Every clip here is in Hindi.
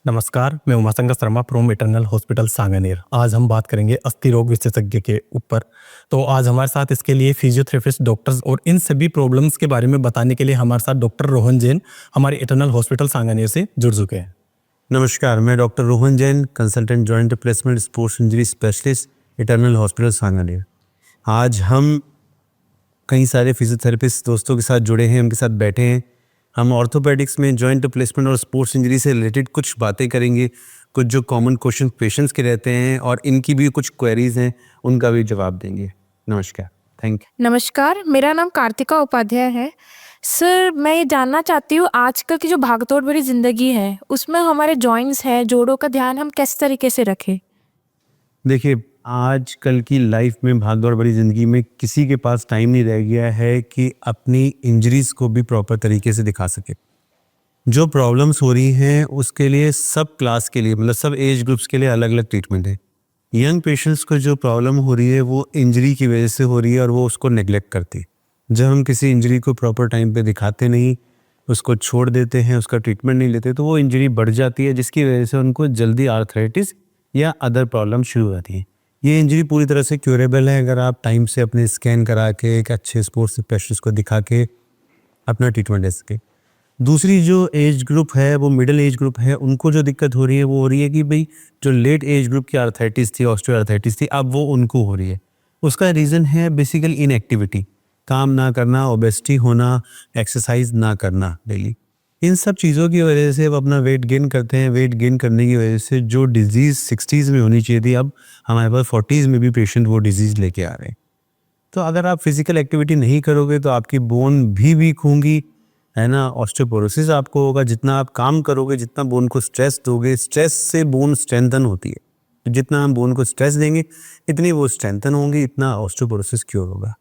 नमस्कार, मैं Umashankar Sharma from eternal hospital Sanganer. आज हम बात करेंगे अस्थि रोग विशेषज्ञ के ऊपर। तो आज हमारे साथ इसके लिए फिजियोथेरेपिस्ट, डॉक्टर्स और इन सभी प्रॉब्लम्स के बारे में बताने के लिए हमारे साथ डॉक्टर रोहन जैन हमारे इटर्नल हॉस्पिटल सांगानेर से जुड़ चुके हैं। नमस्कार, मैं doctor Rohan Jain, consultant joint replacement sports injury specialist, eternal hospital Sanganer. आज हम कई सारे फिजियोथेरेपिस्ट दोस्तों के साथ जुड़े हैं, उनके साथ बैठे हैं। हम ऑर्थोपेडिक्स में जॉइंट रिप्लेसमेंट और स्पोर्ट्स इंजरी से रिलेटेड कुछ बातें करेंगे, कुछ जो कॉमन क्वेश्चन पेशेंट्स के रहते हैं और इनकी भी कुछ क्वेरीज हैं, उनका भी जवाब देंगे। नमस्कार, थैंक यू। नमस्कार, मेरा नाम कार्तिका उपाध्याय है। सर, मैं ये जानना चाहती हूँ आजकल की जो भागदौड़ भरी ज़िंदगी है, उसमें हमारे जॉइंट्स हैं, जोड़ों का ध्यान हम किस तरीके से रखें? देखिए, आजकल की लाइफ में भागदौड़ भरी ज़िंदगी में किसी के पास टाइम नहीं रह गया है कि अपनी इंजरीज़ को भी प्रॉपर तरीके से दिखा सके। जो प्रॉब्लम्स हो रही हैं उसके लिए सब क्लास के लिए, मतलब सब एज ग्रुप्स के लिए अलग अलग ट्रीटमेंट है। यंग पेशेंट्स को जो प्रॉब्लम हो रही है वो इंजरी की वजह से हो रही है और वो उसको नेग्लेक्ट करती है। जब हम किसी इंजरी को प्रॉपर टाइम पे दिखाते नहीं, उसको छोड़ देते हैं, उसका ट्रीटमेंट नहीं लेते, तो वो इंजरी बढ़ जाती है, जिसकी वजह से उनको जल्दी आर्थराइटिस या अदर प्रॉब्लम शुरू हो जाती है। ये इंजरी पूरी तरह से क्यूरेबल है अगर आप टाइम से अपने स्कैन करा के एक अच्छे स्पोर्ट्स स्पेशलिस्ट को दिखा के अपना ट्रीटमेंट ले सके। दूसरी जो एज ग्रुप है वो मिडिल एज ग्रुप है, उनको जो दिक्कत हो रही है वो हो रही है कि भाई जो लेट एज ग्रुप की आर्थराइटिस थी, ऑस्टियोआर्थराइटिस थी, अब वो उनको हो रही है। उसका रीज़न है बेसिकल इनएक्टिविटी, काम ना करना, ओबेसिटी होना, एक्सरसाइज ना करना डेली। इन सब चीज़ों की वजह से अब अपना वेट गेन करते हैं। वेट गेन करने की वजह से जो डिजीज़ 60s में होनी चाहिए थी, अब हमारे पास 40s में भी पेशेंट वो डिजीज़ लेके आ रहे हैं। तो अगर आप फिजिकल एक्टिविटी नहीं करोगे तो आपकी बोन भी वीक होंगी, है ना। ऑस्टियोपोरोसिस आपको होगा। जितना आप काम करोगे, जितना बोन को स्ट्रेस दोगे, स्ट्रेस से बोन स्ट्रेंथन होती है। तो जितना हम बोन को स्ट्रेस देंगे इतनी वो स्ट्रेंथन होंगी, इतना ऑस्टियोपोरोसिस क्योर होगा।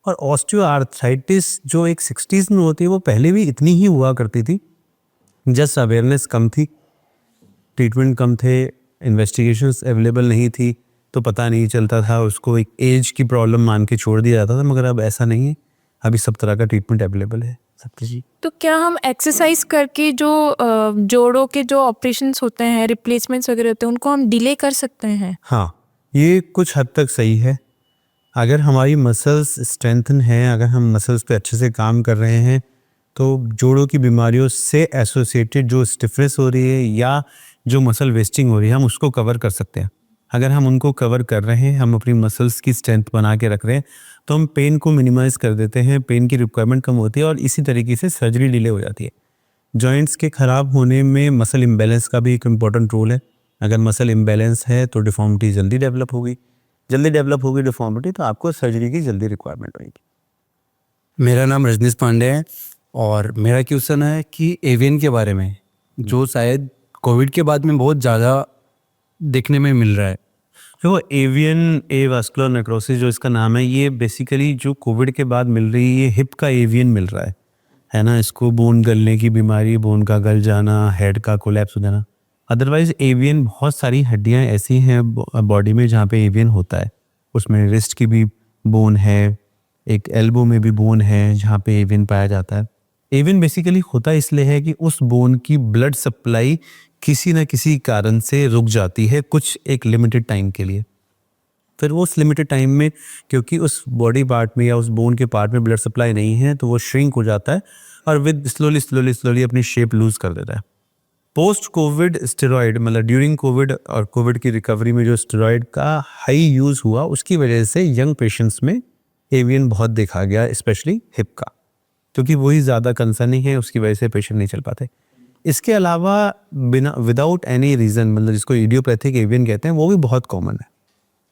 और ऑस्टियोआर्थराइटिस जो एक 60s में होती है वो पहले भी इतनी ही हुआ करती थी, जस्ट अवेयरनेस कम थी, ट्रीटमेंट कम थे, इन्वेस्टिगेशंस अवेलेबल नहीं थी, तो पता नहीं चलता था, उसको एक एज की प्रॉब्लम मान के छोड़ दिया जाता था। मगर अब ऐसा नहीं है, अभी सब तरह का ट्रीटमेंट अवेलेबल है सबकी। जी, तो क्या हम एक्सरसाइज करके जो जोड़ों के जो ऑपरेशंस होते हैं, रिप्लेसमेंट्स वगैरह होते हैं, उनको हम डिले कर सकते हैं? हाँ, ये कुछ हद तक सही है। अगर हमारी मसल्स स्ट्रेंथन हैं, अगर हम मसल्स पे अच्छे से काम कर रहे हैं, तो जोड़ों की बीमारियों से एसोसिएटेड जो स्टिफनेस हो रही है या जो मसल वेस्टिंग हो रही है, हम उसको कवर कर सकते हैं। अगर हम उनको कवर कर रहे हैं, हम अपनी मसल्स की स्ट्रेंथ बना के रख रहे हैं, तो हम पेन को मिनिमाइज़ कर देते हैं, पेन की रिक्वायरमेंट कम होती है और इसी तरीके से सर्जरी डिले हो जाती है। जॉइंट्स के ख़राब होने में मसल इम्बैलेंस का भी एक इम्पॉर्टेंट रोल है। अगर मसल इम्बैलेंस है तो डिफॉर्मिटी जल्दी डेवलप होगी डिफॉर्मिटी, तो आपको सर्जरी की जल्दी रिक्वायरमेंट होगी। मेरा नाम रजनीश पांडे है और मेरा क्वेश्चन है कि एवियन के बारे में, जो शायद कोविड के बाद में बहुत ज़्यादा देखने में मिल रहा है। तो एवियन एवास्कुलर नेक्रोसिस जो इसका नाम है, ये बेसिकली जो कोविड के बाद मिल रही है, ये हिप का एवियन मिल रहा है ना। इसको बोन गलने की बीमारी, बोन का गल जाना, हेड का कोलैप्स हो जाना। अदरवाइज एवियन बहुत सारी हड्डियां ऐसी हैं बॉडी में जहाँ पे एवियन होता है। उसमें रिस्ट की भी बोन है, एक एल्बो में भी बोन है जहाँ पे एवियन पाया जाता है। एवियन बेसिकली होता इसलिए है कि उस बोन की ब्लड सप्लाई किसी न किसी कारण से रुक जाती है कुछ एक लिमिटेड टाइम के लिए। फिर वो उस लिमिटेड टाइम में, क्योंकि उस बॉडी पार्ट में या उस बोन के पार्ट में ब्लड सप्लाई नहीं है, तो वो श्रिंक हो जाता है और विद स्लोली अपनी शेप लूज कर देता है। पोस्ट कोविड स्टेरॉइड, मतलब ड्यूरिंग कोविड और कोविड की रिकवरी में जो स्टेरॉइड का हाई यूज़ हुआ, उसकी वजह से यंग पेशेंट्स में एवियन बहुत देखा गया, स्पेशली हिप का, क्योंकि वही ज़्यादा कंसर्निंग है, उसकी वजह से पेशेंट नहीं चल पाते। इसके अलावा बिना विदाउट एनी रीज़न, मतलब जिसको इडियोपैथिक एवियन कहते हैं, वो भी बहुत कॉमन है।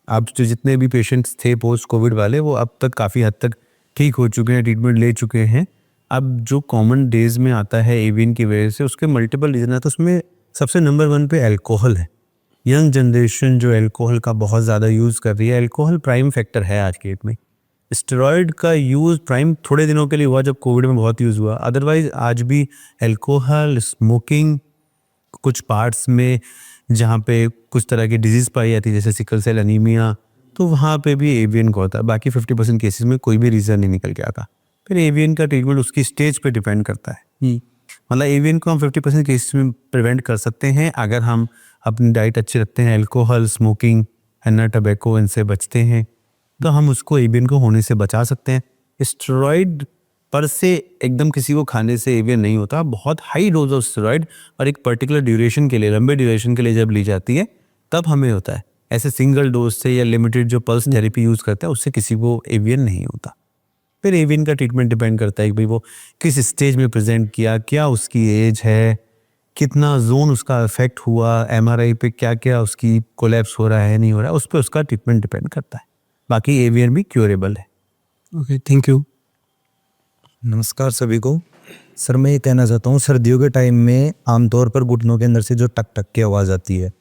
अब जो जितने भी पेशेंट्स थे पोस्ट कोविड वाले, वो अब तक काफ़ी हद तक ठीक हो चुके हैं, ट्रीटमेंट ले चुके हैं। अब जो कॉमन डेज में आता है एवियन की वजह से, उसके मल्टीपल रीज़न है। तो उसमें सबसे नंबर 1 पे अल्कोहल है। यंग जनरेशन जो अल्कोहल का बहुत ज़्यादा यूज़ कर रही है, अल्कोहल प्राइम फैक्टर है आज के डेट में। स्टेरॉइड का यूज़ प्राइम थोड़े दिनों के लिए हुआ जब कोविड में बहुत यूज़ हुआ, अदरवाइज आज भी अल्कोहल, स्मोकिंग, कुछ पार्ट्स में जहाँ पे कुछ तरह की डिजीज़ पाई जाती है जैसे सिकल सेल एनीमिया, तो वहाँ पे भी एवियन का होता है। बाकी 50% केसेस में कोई भी रीज़न नहीं निकल के आता। फिर एवियन का ट्रीटमेंट उसकी स्टेज पे डिपेंड करता है। मतलब एवियन को हम 50% केसेस में प्रिवेंट कर सकते हैं अगर हम अपनी डाइट अच्छी रखते हैं, अल्कोहल, स्मोकिंग, अन्ना, टबैको, इनसे बचते हैं, तो हम उसको एवियन को होने से बचा सकते हैं। स्टेरॉइड पर से एकदम किसी को खाने से एवियन नहीं होता। बहुत हाई डोज ऑफ स्टेरॉइड और एक पर्टिकुलर ड्यूरेशन के लिए, लंबे ड्यूरेशन के लिए जब ली जाती है तब हमें होता है। ऐसे सिंगल डोज से या लिमिटेड जो पल्स थेरेपी यूज़ करते हैं उससे किसी को एवियन नहीं होता। फिर एवियन का ट्रीटमेंट डिपेंड करता है कि भाई वो किस स्टेज में प्रेजेंट किया, क्या उसकी एज है, कितना जोन उसका इफेक्ट हुआ, एमआरआई पे क्या क्या उसकी कोलैप्स हो रहा है नहीं हो रहा है, उस पर उसका ट्रीटमेंट डिपेंड करता है। बाकी एवियन भी क्योरेबल है। Okay, thank you. नमस्कार सभी को। सर मैं ये कहना चाहता हूँ, सर्दियों के टाइम में आमतौर पर घुटनों के अंदर से जो टक टक की आवाज़ आती है,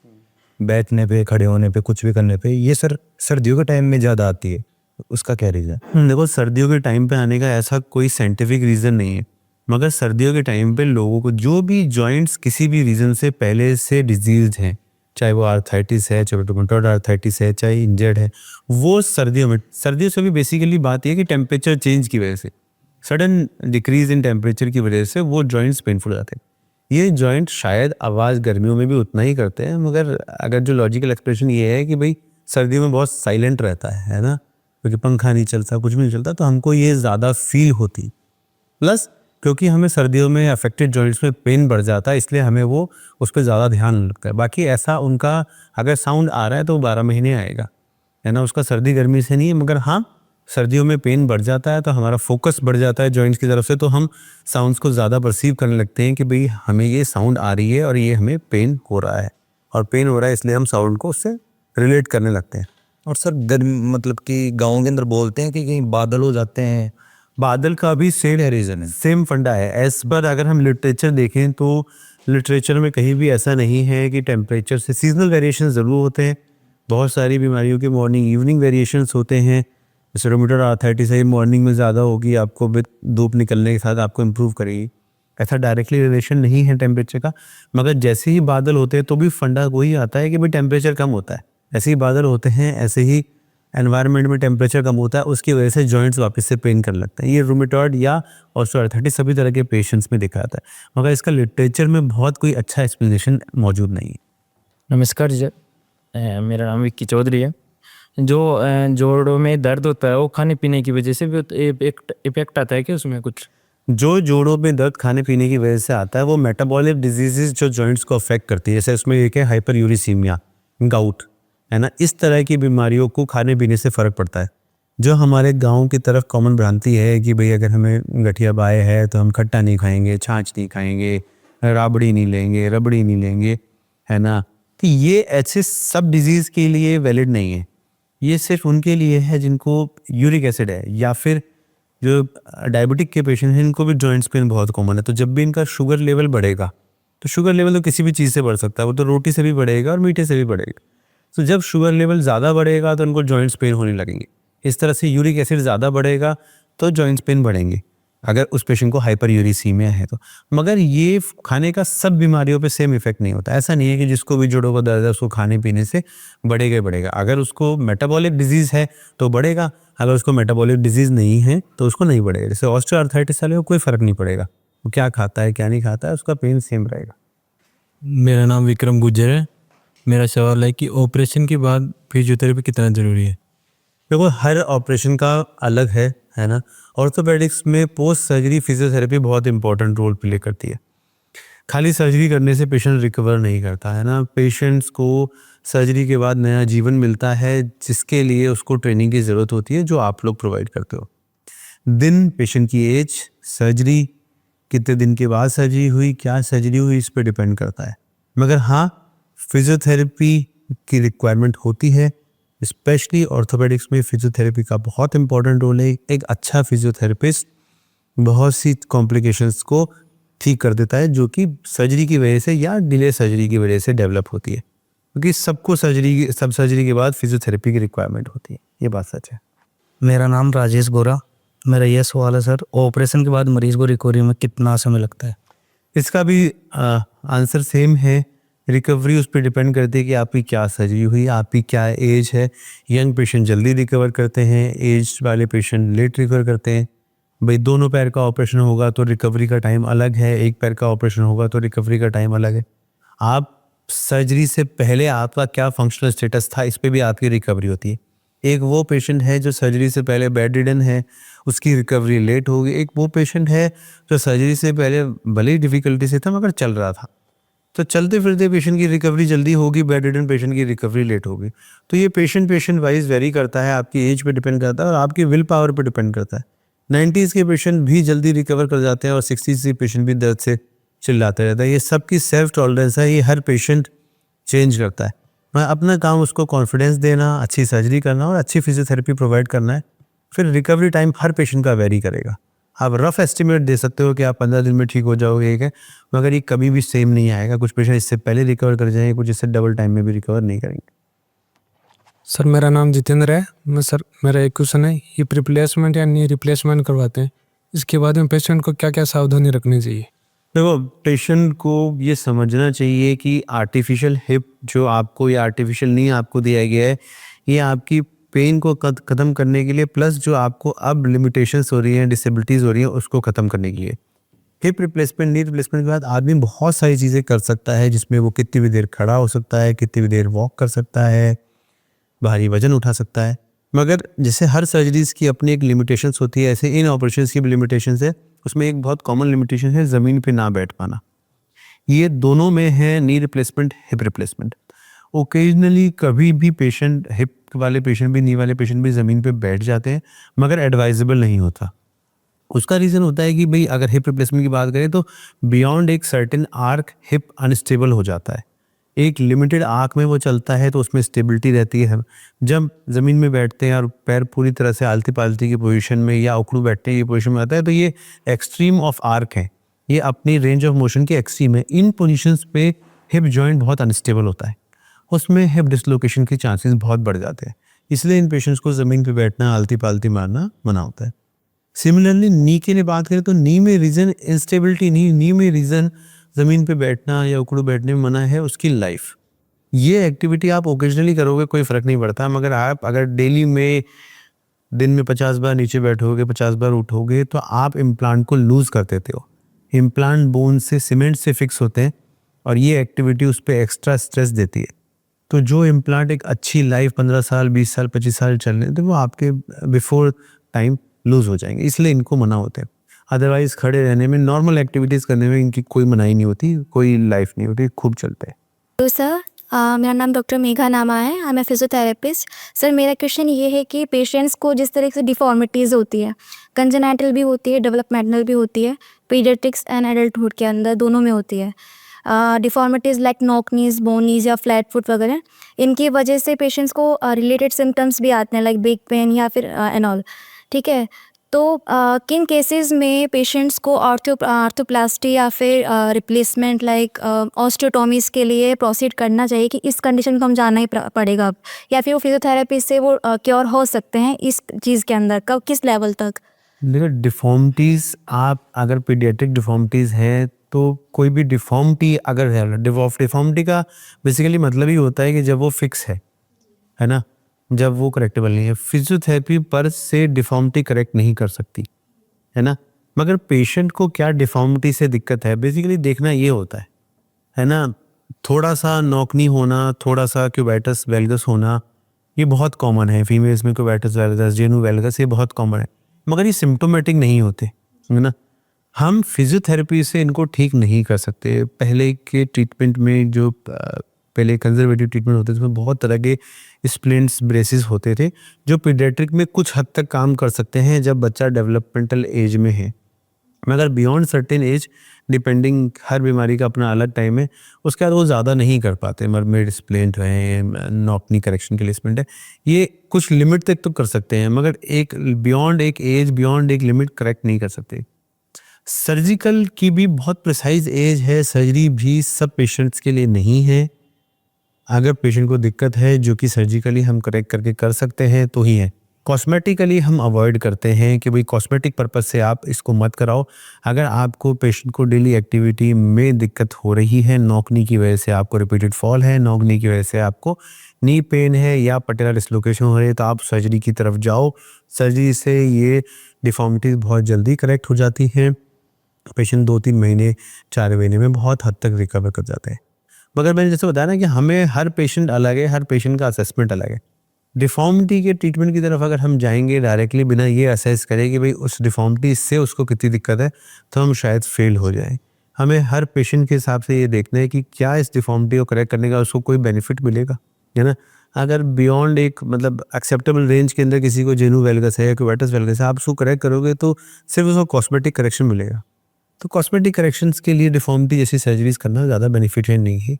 बैठने पे, खड़े होने पे, कुछ भी करने पे, ये सर सर्दियों के टाइम में ज़्यादा आती है, उसका क्या रीज़न? देखो, सर्दियों के टाइम पे आने का ऐसा कोई साइंटिफिक रीज़न नहीं है, मगर सर्दियों के टाइम पे लोगों को जो भी जॉइंट्स किसी भी रीज़न से पहले से डिजीज हैं, चाहे वो आर्थराइटिस है, चाहे रूमेटॉइड आर्थराइटिस है, चाहे इंजर्ड है, वो सर्दियों से भी बेसिकली बात यह है कि टेम्परेचर चेंज की वजह से, सडन डिक्रीज इन टेम्परेचर की वजह से वो जॉइंट्स पेनफुल आते हैं। ये जॉइंट शायद आवाज़ गर्मियों में भी उतना ही करते हैं, मगर अगर जो लॉजिकल एक्सप्रेशन ये है कि भाई सर्दियों में बहुत साइलेंट रहता है ना, क्योंकि पंखा नहीं चलता, कुछ भी नहीं चलता, तो हमको ये ज़्यादा फील होती। प्लस क्योंकि हमें सर्दियों में अफेक्टेड जॉइंट्स में पेन बढ़ जाता है, इसलिए हमें वो उस पर ज़्यादा ध्यान लगता है। बाकी ऐसा उनका अगर साउंड आ रहा है तो 12 महीने आएगा, है ना, उसका सर्दी गर्मी से नहीं है। मगर हाँ, सर्दियों में पेन बढ़ जाता है तो हमारा फोकस बढ़ जाता है जॉइंट्स की तरफ से, तो हम साउंड्स को ज़्यादा परसीव करने लगते हैं कि भाई हमें ये साउंड आ रही है और ये हमें पेन हो रहा है, और पेन हो रहा है इसलिए हम साउंड को उससे रिलेट करने लगते हैं। और सर गर्मी मतलब कि गाँव के अंदर बोलते हैं कि कहीं बादल हो जाते हैं, बादल का भी सेम रीज़न है? सेम फंडा है। एज पर अगर हम लिटरेचर देखें तो लिटरेचर में कहीं भी ऐसा नहीं है कि टेम्परेचर से सीजनल वेरिएशन ज़रूर होते हैं। बहुत सारी बीमारियों के मॉर्निंग इवनिंग वेरिएशंस होते हैं। जैसे रूमेटॉइड आर्थराइटिस है, मॉर्निंग में ज़्यादा होगी, आपको विद धूप निकलने के साथ आपको इम्प्रूव करेगी। ऐसा डायरेक्टली रिलेशन नहीं है टेम्परेचर का, मगर जैसे ही बादल होते हैं तो भी फंडा वही आता है कि भाई टेम्परेचर कम होता है। ऐसे ही बादल होते हैं, ऐसे ही एनवायरनमेंट में टेम्परेचर कम होता है, उसकी वजह से जॉइंट्स वापस से पेन करने लगते हैं। ये रूमेटॉइड या ऑस्टियोआर्थराइटिस सभी तरह के पेशेंट्स में दिखा जाता है, मगर इसका लिटरेचर में बहुत कोई अच्छा एक्सप्लेनेशन मौजूद नहीं है। नमस्कार जी, मेरा नाम विक्की चौधरी है। जो जोड़ों में दर्द होता है वो खाने पीने की वजह से भी इफेक्ट आता है कि उसमें कुछ? जो जोड़ों में दर्द खाने पीने की वजह से आता है वो मेटाबॉलिक डिजीजेस जो जॉइंट्स को अफेक्ट करती है, जैसे उसमें एक है हाइपर यूरिसीमिया, गाउट, है ना, इस तरह की बीमारियों को खाने पीने से फ़र्क पड़ता है। जो हमारे गांव की तरफ कॉमन भ्रांति है कि भाई अगर हमें गठिया बाय है तो हम खट्टा नहीं खाएंगे, छाछ नहीं खाएंगे, राबड़ी नहीं लेंगे, रबड़ी नहीं लेंगे, है ना, तो ये ऐसे सब डिजीज़ के लिए वैलिड नहीं है। ये सिर्फ उनके लिए है जिनको यूरिक एसिड है, या फिर जो डायबिटिक के पेशेंट हैं इनको भी जॉइंट्स पेन बहुत कॉमन है। तो जब भी इनका शुगर लेवल बढ़ेगा, तो शुगर लेवल तो किसी भी चीज़ से बढ़ सकता है, वो तो रोटी से भी बढ़ेगा और मीठे से भी बढ़ेगा। तो जब शुगर लेवल ज़्यादा बढ़ेगा तो उनको जॉइंट्स पेन होने लगेंगे। इस तरह से यूरिक एसिड ज़्यादा बढ़ेगा तो जॉइंट्स पेन बढ़ेंगे, अगर उस पेशेंट को हाइपर यूरिसीमिया है तो। मगर ये खाने का सब बीमारियों पे सेम इफेक्ट नहीं होता। ऐसा नहीं है कि जिसको भी जोड़ों का दर्द है उसको खाने पीने से बढ़ेगा ही बढ़ेगा। अगर उसको मेटाबॉलिक डिजीज़ है तो बढ़ेगा, अगर उसको मेटाबॉलिक डिजीज़ नहीं है तो उसको नहीं बढ़ेगा। जैसे ऑस्टियोआर्थराइटिस वाले को कोई फ़र्क नहीं पड़ेगा, वो क्या खाता है क्या नहीं खाता है, उसका पेन सेम रहेगा। मेरा नाम विक्रम गुज्जर है। मेरा सवाल है कि ऑपरेशन के बाद फिजियोथेरेपी कितना ज़रूरी है? देखो, हर ऑपरेशन का अलग है ना। ऑर्थोपेडिक्स में पोस्ट सर्जरी फिजियोथेरेपी बहुत इंपॉर्टेंट रोल प्ले करती है। खाली सर्जरी करने से पेशेंट रिकवर नहीं करता, है ना। पेशेंट्स को सर्जरी के बाद नया जीवन मिलता है, जिसके लिए उसको ट्रेनिंग की ज़रूरत होती है, जो आप लोग प्रोवाइड करते हो। दिन, पेशेंट की एज, सर्जरी कितने दिन के बाद सर्जरी हुई, क्या सर्जरी हुई, इस पर डिपेंड करता है। मगर हाँ, फिजियोथेरेपी की रिक्वायरमेंट होती है, स्पेशली ऑर्थोपेडिक्स में फिजियोथेरेपी का बहुत इंपॉर्टेंट रोल है। एक अच्छा फिजियोथेरेपिस्ट बहुत सी कॉम्प्लिकेशंस को ठीक कर देता है, जो कि सर्जरी की वजह से या डिले सर्जरी की वजह से डेवलप होती है, क्योंकि सबको सब सर्जरी के बाद फिजियोथेरेपी की रिक्वायरमेंट होती है, ये बात सच है। मेरा नाम राजेश गोरा। मेरा यह सवाल है सर, ऑपरेशन के बाद मरीज को रिकवरी में कितना समय लगता है? इसका भी आंसर सेम है। रिकवरी उस पर डिपेंड करती है कि आपकी क्या सर्जरी हुई, आपकी क्या एज है। यंग पेशेंट जल्दी रिकवर करते हैं, एज वाले पेशेंट लेट रिकवर करते हैं। भाई दोनों पैर का ऑपरेशन होगा तो रिकवरी का टाइम अलग है, एक पैर का ऑपरेशन होगा तो रिकवरी का टाइम अलग है। आप सर्जरी से पहले आपका क्या फंक्शनल स्टेटस था, इस पे भी आपकी रिकवरी होती है। एक वो पेशेंट है जो सर्जरी से पहले बेड रिडन है, उसकी रिकवरी लेट होगी। एक वो पेशेंट है जो सर्जरी से पहले भले ही डिफिकल्टी से था मगर चल रहा था, तो चलते फिरते पेशेंट की रिकवरी जल्दी होगी, बेड रिडन पेशेंट की रिकवरी लेट होगी। तो ये पेशेंट वाइज वेरी करता है, आपकी एज पे डिपेंड करता है और आपकी विल पावर पे डिपेंड करता है। 90s के पेशेंट भी जल्दी रिकवर कर जाते हैं और 60s के पेशेंट भी दर्द से चिल्लाते रहता है। ये सबकी सेल्फ टॉलरेंस है, ये हर पेशेंट चेंज करता है। मैं अपना काम उसको कॉन्फिडेंस देना, अच्छी सर्जरी करना और अच्छी फिजियोथेरेपी प्रोवाइड करना है। फिर रिकवरी टाइम हर पेशेंट का वेरी करेगा। आप रफ एस्टिमेट दे सकते हो कि आप 15 दिन में ठीक हो जाओगे, एक है, मगर ये कभी भी सेम नहीं आएगा। कुछ पेशेंट इससे पहले रिकवर कर जाएंगे, कुछ इससे डबल टाइम में भी रिकवर नहीं करेंगे। सर मेरा नाम जितेंद्र है। मेरा एक क्वेश्चन है, हिप रिप्लेसमेंट या नी रिप्लेसमेंट करवाते हैं, इसके बाद में पेशेंट को क्या क्या सावधानी रखनी चाहिए? देखो, पेशेंट को ये समझना चाहिए कि आर्टिफिशियल हिप जो आपको या आर्टिफिशियल नी आपको दिया गया है, ये आपकी पेन को ख़त्म करने के लिए, प्लस जो आपको अब लिमिटेशंस हो रही हैं, डिसेबिलिटीज़ हो रही हैं, उसको ख़त्म करने के लिए। हिप रिप्लेसमेंट, नी रिप्लेसमेंट के बाद आदमी बहुत सारी चीज़ें कर सकता है, जिसमें वो कितनी भी देर खड़ा हो सकता है, कितनी भी देर वॉक कर सकता है, भारी वजन उठा सकता है। मगर जैसे हर सर्जरीज़ की अपनी एक लिमिटेशंस होती है, ऐसे इन ऑपरेशंस की भी लिमिटेशंस है। उसमें एक बहुत कॉमन लिमिटेशन है ज़मीन पे ना बैठ पाना। ये दोनों में है, knee replacement, hip replacement. Occasionally कभी भी पेशेंट, हिप वाले पेशेंट भी, नी वाले पेशेंट भी ज़मीन पे बैठ जाते हैं, मगर एडवाइजेबल नहीं होता। उसका रीज़न होता है कि भाई अगर हिप रिप्लेसमेंट की बात करें तो बियॉन्ड एक सर्टेन आर्क हिप अनस्टेबल हो जाता है। एक लिमिटेड आर्क में वो चलता है तो उसमें स्टेबिलिटी रहती है। जब ज़मीन में बैठते हैं और पैर पूरी तरह से आलती पालती की पोजीशन में या उखड़ू बैठने की पोजीशन में आता है, तो ये एक्सट्रीम ऑफ आर्क है, ये अपनी रेंज ऑफ मोशन के एक्सट्रीम है। इन पोजीशंस पे हिप जॉइंट बहुत अनस्टेबल होता है, उसमें हिप डिसलोकेशन के चांसेस बहुत बढ़ जाते हैं। इसलिए इन पेशेंट्स को ज़मीन पे बैठना, आलती पालती मारना मना होता है। सिमिलरली नी की बात करें तो नी में रीज़न इंस्टेबिलिटी नहीं, नी में रीज़न ज़मीन पे बैठना या उखड़ू बैठने में मना है उसकी लाइफ। ये एक्टिविटी आप ओकेजनली करोगे कोई फ़र्क नहीं पड़ता, मगर आप अगर डेली में दिन में 50 बार नीचे बैठोगे, 50 बार उठोगे, तो आप इम्प्लांट को लूज़ कर देते हो। इम्प्लांट बोन से, सीमेंट से फिक्स होते हैं और ये एक्टिविटी उस पर एक्स्ट्रा स्ट्रेस देती है। तो जो इम्प्लांट एक अच्छी लाइफ 15 साल, 20 साल, 25 साल चलने, तो वो आपके बिफोर टाइम लूज़ हो जाएंगे, इसलिए इनको मना होते हैं। अदरवाइज खड़े रहने में, नॉर्मल एक्टिविटीज़ करने में इनकी कोई मनाही नहीं होती, कोई लाइफ नहीं होती, खूब चलते हैं। तो सर मेरा नाम डॉक्टर मेघा नामा है, I am a physiotherapist. Sir मेरा क्वेश्चन ये है कि पेशेंट्स को जिस तरह से डिफॉर्मिटीज़ होती है, कंजेनाइटल भी होती है, डेवलपमेंटल भी होती है, पीडियाट्रिक्स एंड एडल्टहुड के अंदर दोनों में होती है। Deformities like knock knees, bone knees या फ्लैट फुट वगैरह, इनकी वजह से पेशेंट्स को रिलेटेड सिम्टम्स भी आते हैं लाइक बैक पेन या फिर एंड ऑल, ठीक है। तो किन केसेस में पेशेंट्स को आर्थोप्लास्टी या फिर रिप्लेसमेंट लाइक ऑस्टियोटॉमीज़ के लिए प्रोसीड करना चाहिए कि इस कंडीशन को हम जानना ही पड़ेगा अब, या फिर वो फिजियोथेरेपी से वो क्योर हो सकते हैं इस चीज़ के अंदर, कब, किस लेवल तक? देखो, डिफॉर्मिटीज़, आप अगर पीडियाट्रिक डिफॉर्मिटीज़ हैं तो कोई भी डिफॉर्मिटी अगर है, डिफॉर्मिटी का बेसिकली मतलब ही होता है कि जब वो फिक्स है ना, जब वो करेक्टेबल नहीं है। फिजियोथेरेपी पर से डिफॉर्मिटी करेक्ट नहीं कर सकती, है ना। मगर पेशेंट को क्या डिफॉर्मिटी से दिक्कत है, बेसिकली देखना ये होता है ना। थोड़ा सा नॉकनी होना, थोड़ा सा क्यूबाइटस वेल्गस होना, ये बहुत कॉमन है। फीमेल्स में क्यूबाइटस वेल्गस, जेनु वेल्गस, ये बहुत कॉमन है, मगर ये सिम्टोमेटिक नहीं होते, है ना। हम फिजियोथेरेपी से इनको ठीक नहीं कर सकते। पहले के ट्रीटमेंट में जो पहले कंजर्वेटिव ट्रीटमेंट होते थे, उसमें बहुत तरह के स्प्लिंट्स, ब्रेसेस होते थे, जो पीडियाट्रिक में कुछ हद तक काम कर सकते हैं जब बच्चा डेवलपमेंटल एज में है। मगर बियॉन्ड सर्टेन एज, डिपेंडिंग, हर बीमारी का अपना अलग टाइम है, उसके बाद वो ज़्यादा नहीं कर पाते। मरमेड स्प्लिंट है, नॉकनी करेक्शन के लिए स्प्लिंट है, ये कुछ लिमिट तक तो कर सकते हैं, मगर एक बियॉन्ड एक एज, बियॉन्ड एक लिमिट करेक्ट नहीं कर सकते। सर्जिकल की भी बहुत प्रिसाइज एज है, सर्जरी भी सब पेशेंट्स के लिए नहीं है। अगर पेशेंट को दिक्कत है जो कि सर्जिकली हम करेक्ट करके कर सकते हैं तो ही है, कॉस्मेटिकली हम अवॉइड करते हैं कि भाई कॉस्मेटिक पर्पस से आप इसको मत कराओ। अगर आपको पेशेंट को डेली एक्टिविटी में दिक्कत हो रही है, नॉक नी की वजह से आपको रिपीटेड फॉल है, नॉक नी की वजह से आपको नी पेन है या पटेला डिसलोकेशन हो रही है, तो आप सर्जरी की तरफ जाओ। सर्जरी से ये डिफॉर्मिटीज़ बहुत जल्दी करेक्ट हो जाती हैं। पेशेंट 2-3 महीने 4 महीने में बहुत हद तक रिकवर कर जाते हैं। मगर मैंने जैसे बताया ना कि हमें हर पेशेंट अलग है, हर पेशेंट का असेसमेंट अलग है। डिफॉर्मिटी के ट्रीटमेंट की तरफ अगर हम जाएंगे डायरेक्टली बिना ये असेस करें कि भाई उस डिफॉर्मिटी से उसको कितनी दिक्कत है, तो हम शायद फेल हो जाएं। हमें हर पेशेंट के हिसाब से ये देखना है कि क्या इस डिफॉर्मिटी को करेक्ट करने का उसको कोई बेनिफिट मिलेगा, है ना। अगर बियॉन्ड एक मतलब एक्सेप्टेबल रेंज के अंदर किसी को जेनु वेलगस है या क्यूवेटस वेलगस है, आप उसको करेक्ट करोगे तो सिर्फ उसको कॉस्मेटिक करेक्शन मिलेगा। तो कॉस्मेटिक करेक्शंस के लिए डिफॉर्मिटी जैसी सर्जरीज करना ज़्यादा बेनिफिशिएंट नहीं है।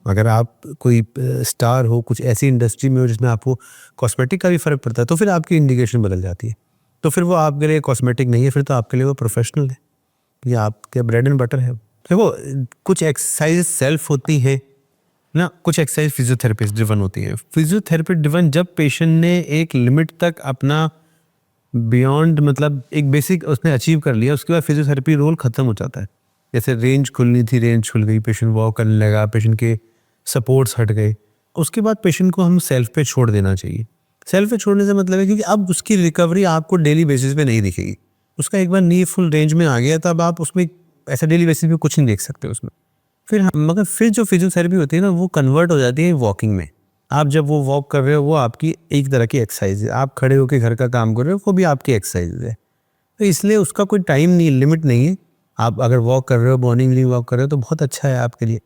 अगर आप कोई स्टार हो, कुछ ऐसी इंडस्ट्री में हो जिसमें आपको कॉस्मेटिक का भी फ़र्क पड़ता है, तो फिर आपकी इंडिकेशन बदल जाती है। तो फिर वो आपके लिए कॉस्मेटिक नहीं है, फिर तो आपके लिए वो प्रोफेशनल है या आपके ब्रेड एंड बटर है। देखो कुछ एक्सरसाइज सेल्फ होती है ना, कुछ एक्सरसाइज फिजियोथेरेपिस्ट ड्रिवन होती है। फिजियोथेरेपी ड्रिवन जब पेशेंट ने एक लिमिट तक अपना बियॉन्ड मतलब एक बेसिक उसने अचीव कर लिया, उसके बाद फिजियोथेरेपी रोल ख़त्म हो जाता है। जैसे रेंज खुलनी थी, रेंज खुल गई, पेशेंट वॉक करने लगा, पेशेंट के सपोर्ट्स हट गए, उसके बाद पेशेंट को हम सेल्फ पे छोड़ देना चाहिए। सेल्फ पे छोड़ने से मतलब है क्योंकि अब उसकी रिकवरी आपको डेली बेसिस पे नहीं दिखेगी। उसका एक बार नी फुल रेंज में आ गया तब आप उसमें ऐसा डेली बेसिस पे कुछ नहीं देख सकते उसमें। मगर फिर जो फिजियोथेरेपी होती है ना, वो कन्वर्ट हो जाती है वॉकिंग में। आप जब वो वॉक कर रहे हो वो आपकी एक तरह की एक्सरसाइज है। आप खड़े होकर घर का काम कर रहे हो वो भी आपकी एक्सरसाइज है। तो इसलिए उसका कोई टाइम नहीं, लिमिट नहीं है। आप अगर वॉक कर रहे हो, मॉर्निंग वॉक कर रहे हो तो बहुत अच्छा है आपके लिए।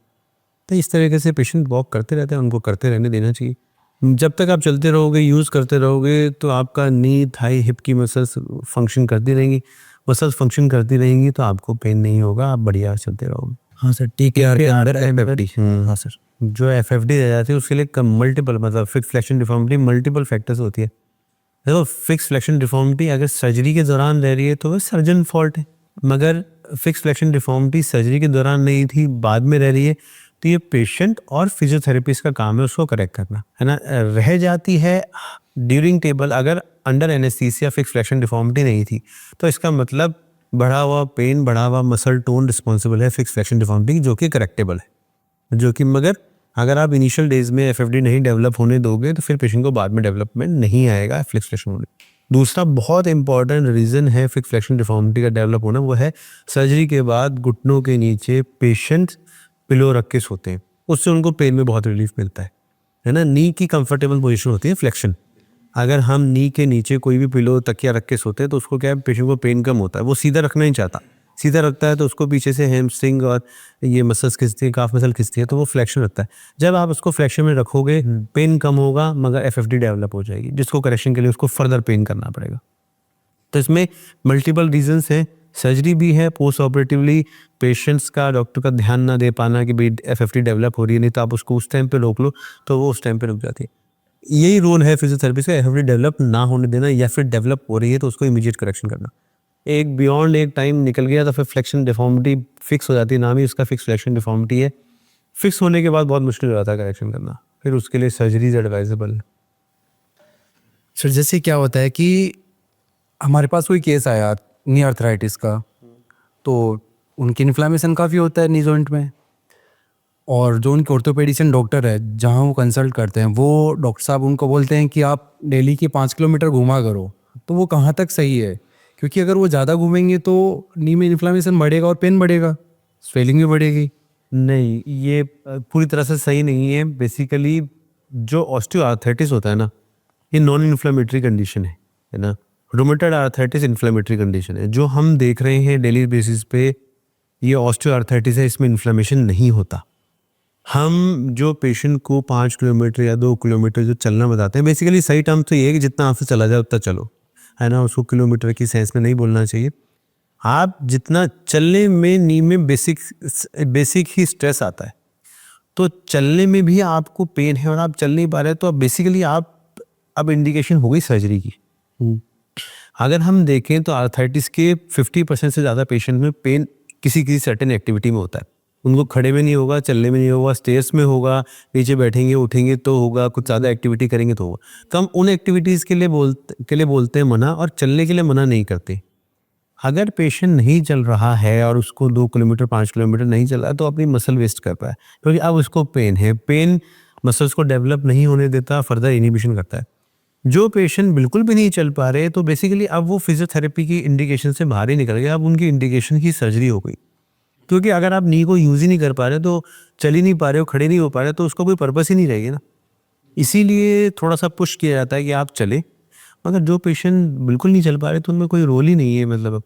तो इस तरीके से पेशेंट वॉक करते रहते हैं, उनको करते रहने देना चाहिए। जब तक आप चलते रहोगे, यूज़ करते रहोगे, तो आपका नी, थाई, हिप की मसल्स फंक्शन करती रहेंगी। मसल्स फंक्शन करती रहेंगी तो आपको पेन नहीं होगा, आप बढ़िया चलते रहोगे। हाँ सर, TKR के अंदर FFD। हाँ सर, जो FFD रह जाती है उसके लिए मल्टीपल मतलब fix flexion deformity multiple factors होती है। देखो फिक्स फ्लेक्शन डिफॉर्मिटी अगर सर्जरी के दौरान रह रही है तो वो सर्जन फॉल्ट है, मगर फिक्स फ्लेक्शन डिफॉर्मिटी सर्जरी के दौरान नहीं थी, बाद में रह रही है, तो ये पेशेंट और फिजियोथेरेपिस्ट का काम है उसको करेक्ट करना, है ना। रह जाती है ड्यूरिंग टेबल, अगर under anaesthesia fix flexion deformity नहीं थी तो इसका मतलब बढ़ा हुआ पेन, बढ़ा हुआ मसल टोन रिस्पॉन्सिबल है फिक्स फ्लेक्शन डिफॉर्मिटी, जो कि करेक्टेबल है। जो कि मगर अगर आप इनिशियल डेज में FFD नहीं डेवलप होने दोगे तो फिर पेशेंट को बाद में डेवलपमेंट नहीं आएगा फिक्स फ्लेक्शन होने। दूसरा बहुत इंपॉर्टेंट रीज़न है फिक्स फ्लेक्शन डिफॉर्मिटी का डेवलप होना, वो है सर्जरी के बाद घुटनों के नीचे पेशेंट पिलो रख के सोते हैं, उससे उनको पेन में बहुत रिलीफ मिलता है ना। नी की कंफर्टेबल पोजीशन होती है फ्लेक्शन। अगर हम नी के नीचे कोई भी पिलो तकिया रख के सोते हैं तो उसको क्या है, पेशेंट को पेन कम होता है। वो सीधा रखना नहीं चाहता, सीधा रखता है तो उसको पीछे से हैमस्ट्रिंग और ये मसल्स खिंचती है, काफ मसल खिंचती है, तो वो फ्लेक्शन रखता है। जब आप उसको फ्लेक्शन में रखोगे पेन कम होगा, मगर FFD डेवलप हो जाएगी, जिसको करेक्शन के लिए उसको फर्दर पेन करना पड़ेगा। तो इसमें मल्टीपल रीजंस हैं। सर्जरी भी है, पोस्ट ऑपरेटिवली पेशेंट्स का डॉक्टर का ध्यान ना दे पाना कि भाई FFD डेवलप हो रही है, नहीं तो आप उसको उस टाइम पे रोक लो तो वो उस टाइम पे रुक जाती है। यही रोल है फिजियोथेरेपिस्ट का, FFD डेवलप ना होने देना, या फिर डेवलप हो रही है तो उसको इमीडिएट करेक्शन करना। एक बियॉन्ड एक टाइम निकल गया तो फिर फ्लेक्शन डिफॉर्मिटी फिक्स हो जाती है, नाम ही उसका फिक्स फ्लेक्शन डिफॉर्मिटी है। फिक्स होने के बाद बहुत मुश्किल हो जाता है करेक्शन करना, फिर उसके लिए सर्जरीज एडवाइजेबल है। सर जैसे क्या होता है कि हमारे पास कोई केस आया नी आर्थराइटिस का, तो उनकी इन्फ्लामेशन काफ़ी होता है नी जॉइंट में, और जो उनके ऑर्थोपेडिशियन डॉक्टर है जहाँ वो कंसल्ट करते हैं, वो डॉक्टर साहब उनको बोलते हैं कि आप डेली की 5 किलोमीटर घूमा करो। तो वो कहाँ तक सही है? क्योंकि अगर वो ज़्यादा घूमेंगे तो नी में इन्फ्लामेशन बढ़ेगा और पेन बढ़ेगा, स्वेलिंग भी बढ़ेगी। नहीं, ये पूरी तरह से सही नहीं है। बेसिकली जो ऑस्टियोआर्थराइटिस होता है ना, ये नॉन इन्फ्लेमेटरी कंडीशन है ना। रूमेटॉइड आर्थराइटिस इन्फ्लेमेटरी कंडीशन है। जो हम देख रहे हैं डेली बेसिस पे ये ऑस्टियोआर्थराइटिस है, इसमें इन्फ्लेमेशन नहीं होता। हम जो पेशेंट को 5 किलोमीटर या 2 किलोमीटर जो चलना बताते हैं, बेसिकली सही टर्म तो ये है कि जितना आपसे चला जाए उतना चलो, है ना। उसको किलोमीटर की सेंस में नहीं बोलना चाहिए। आप जितना चलने में नी में बेसिक ही स्ट्रेस आता है, तो चलने में भी आपको पेन है और आप चल नहीं पा रहे, तो बेसिकली आप अब इंडिकेशन हो गई सर्जरी की। अगर हम देखें तो आर्थराइटिस के 50% से ज़्यादा पेशेंट में पेन किसी सर्टेन एक्टिविटी में होता है, उनको खड़े में नहीं होगा, चलने में नहीं होगा, स्टेयर्स में होगा, नीचे बैठेंगे उठेंगे तो होगा, कुछ ज़्यादा एक्टिविटी करेंगे तो होगा। तो हम उन एक्टिविटीज़ के लिए बोलते हैं मना, और चलने के लिए मना नहीं करते। अगर पेशेंट नहीं चल रहा है और उसको 2 किलोमीटर 5 किलोमीटर नहीं चल रहा है तो अपनी मसल वेस्ट कर पाए, क्योंकि अब उसको पेन है। पेन मसल्स को डेवलप नहीं होने देता, फर्दर इनिबिशन करता है। जो पेशेंट बिल्कुल भी नहीं चल पा रहे तो बेसिकली अब वो फिजियोथेरेपी की इंडिकेशन से बाहर ही निकल गया, अब उनकी इंडिकेशन की सर्जरी हो गई। क्योंकि अगर आप नी को यूज़ ही नहीं कर पा रहे, तो चल ही नहीं पा रहे हो, खड़े नहीं हो पा रहे, तो उसका कोई पर्पस ही नहीं रहेगी ना। इसीलिए थोड़ा सा पुश किया जाता है कि आप चले। मगर जो पेशेंट बिल्कुल नहीं चल पा रहे तो उनमें कोई रोल ही नहीं है। मतलब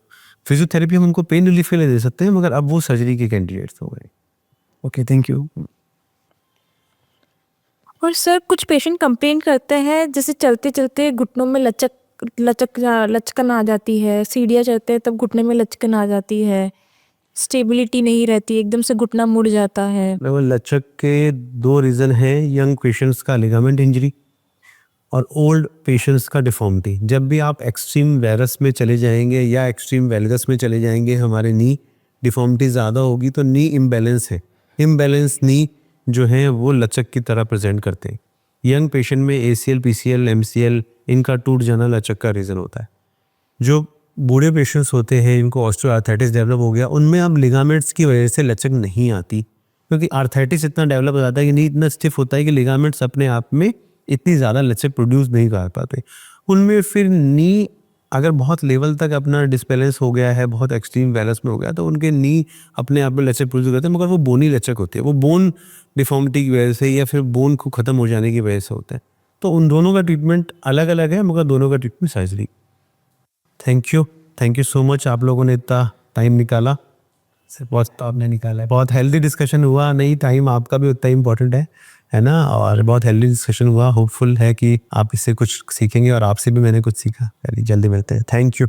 फिजियोथेरेपी हम उनको पेन रिलीफ के लिए दे सकते हैं, मगर अब वो सर्जरी के कैंडिडेट्स हो गए। Okay, thank you. और सर कुछ पेशेंट कंप्लेन करते हैं जैसे चलते-चलते घुटनों में लचकन आ जाती है, सीढ़ियाँ चढ़ते हैं तब घुटने में लचकन आ जाती है, स्टेबिलिटी नहीं रहती, एकदम से घुटना मुड़ जाता है। वो लचक के 2 रीज़न हैं, यंग पेशेंट्स का लिगामेंट इंजरी और ओल्ड पेशेंट्स का डिफॉर्मिटी। जब भी आप एक्सट्रीम वेरस में चले जाएंगे या एक्सट्रीम वेलगस में चले जाएंगे, हमारे नी डिफॉर्मिटी ज़्यादा होगी तो नी इम्बैलेंस है। इम्बैलेंस नी जो है वो लचक की तरह प्रेजेंट करते हैं। यंग पेशेंट में ACL, PCL, MCL इनका टूट जाना लचक का रीज़न होता है। जो बूढ़े पेशेंट्स होते हैं, इनको ऑस्टियोआर्थराइटिस डेवलप हो गया, उनमें अब लिगामेंट्स की वजह से लचक नहीं आती, क्योंकि आर्थराइटिस इतना डेवलप हो जाता है कि नी इतना स्टिफ होता है कि लिगामेंट्स अपने आप में इतनी ज़्यादा लचक प्रोड्यूस नहीं कर पाते। उनमें फिर नी अगर बहुत लेवल तक अपना डिस्बैलेंस हो गया है, बहुत एक्सट्रीम वेलस में हो गया, तो उनके नी अपने आप में लचक प्रोड्यूस करते हैं, मगर वो बोनी लचक होती है। वो बोन डिफॉर्मिटी की वजह से या फिर बोन को ख़त्म हो जाने की वजह से होता है। तो उन दोनों का ट्रीटमेंट अलग अलग है, मगर दोनों का treatment surgery. Thank you so much, आप लोगों ने इतना टाइम निकाला। बहुत आपने निकाला है, बहुत हेल्दी डिस्कशन हुआ। नहीं, टाइम आपका भी उतना इम्पोर्टेंट है ना, और बहुत हेल्दी डिस्कशन हुआ। होपफुल है कि आप इससे कुछ सीखेंगे और आपसे भी मैंने कुछ सीखा। जल्दी मिलते हैं। Thank you.